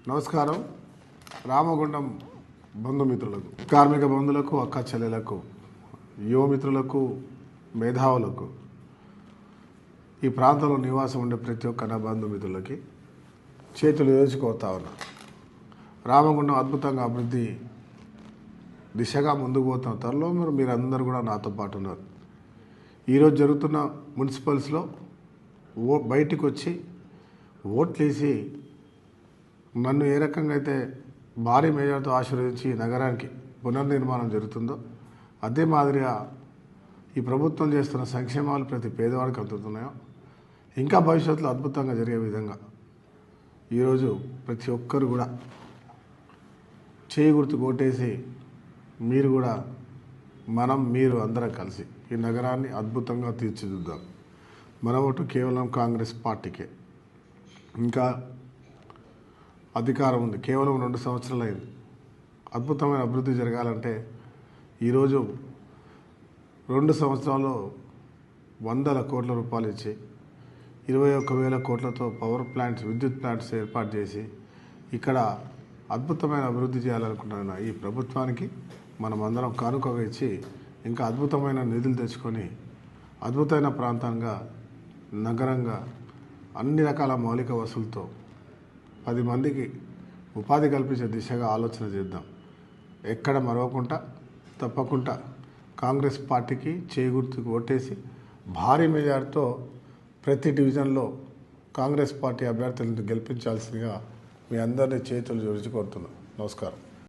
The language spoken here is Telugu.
నమస్కారం. రామగుండం బంధుమిత్రులకు, కార్మిక బంధువులకు, అక్క చెల్లెలకు, యువమిత్రులకు, మేధావులకు, ఈ ప్రాంతంలో నివాసం ఉండే ప్రతి ఒక్క నా బంధుమిత్రులకి చేతులు వేసుకోతా ఉన్నా. రామగుండం అద్భుతంగా అభివృద్ధి దిశగా ముందుకు పోతున్న త్వరలో మీరందరూ కూడా నాతో పాటు ఉన్నారు. ఈరోజు జరుగుతున్న మున్సిపల్స్లో బయటికి వచ్చి ఓట్లేసి నన్ను ఏ రకంగా అయితే భారీ మెజార్టీతో ఆశీర్వదించి నగరానికి పునర్నిర్మాణం జరుగుతుందో అదే మాదిరిగా ఈ ప్రభుత్వం చేస్తున్న సంక్షేమాలు ప్రతి పేదవాడికి అందుతున్నాయో ఇంకా భవిష్యత్తులో అద్భుతంగా జరిగే విధంగా ఈరోజు ప్రతి ఒక్కరు కూడా చేయి గుర్తు కొట్టేసి మీరు కూడా మీరు అందరం కలిసి ఈ నగరాన్ని అద్భుతంగా తీర్చిదిద్దాం. మన ఓటు కేవలం కాంగ్రెస్ పార్టీకే. ఇంకా అధికారం ఉంది, కేవలం 2 సంవత్సరాలు అయింది. అద్భుతమైన అభివృద్ధి జరగాలంటే ఈరోజు 2 సంవత్సరాల్లో 100 కోట్ల రూపాయలు ఇచ్చి 21,000 కోట్లతో పవర్ ప్లాంట్స్, విద్యుత్ ప్లాంట్స్ ఏర్పాటు చేసి ఇక్కడ అద్భుతమైన అభివృద్ధి చేయాలనుకుంటున్న ఈ ప్రభుత్వానికి మనం అందరం కానుకగా ఇచ్చి ఇంకా అద్భుతమైన నిధులు తెచ్చుకొని అద్భుతమైన ప్రాంతంగా, నగరంగా అన్ని రకాల మౌలిక వసతులతో 10 మందికి ఉపాధి కల్పించే దిశగా ఆలోచన చేద్దాం. ఎక్కడ మరవకుండా తప్పకుండా కాంగ్రెస్ పార్టీకి చేగుర్తుకు ఓటేసి భారీ మెజార్టీతో ప్రతి డివిజన్లో కాంగ్రెస్ పార్టీ అభ్యర్థులను గెలిపించాల్సిందిగా మీ అందరినీ చేతులు జోడించి కోరుతున్నాను. నమస్కారం.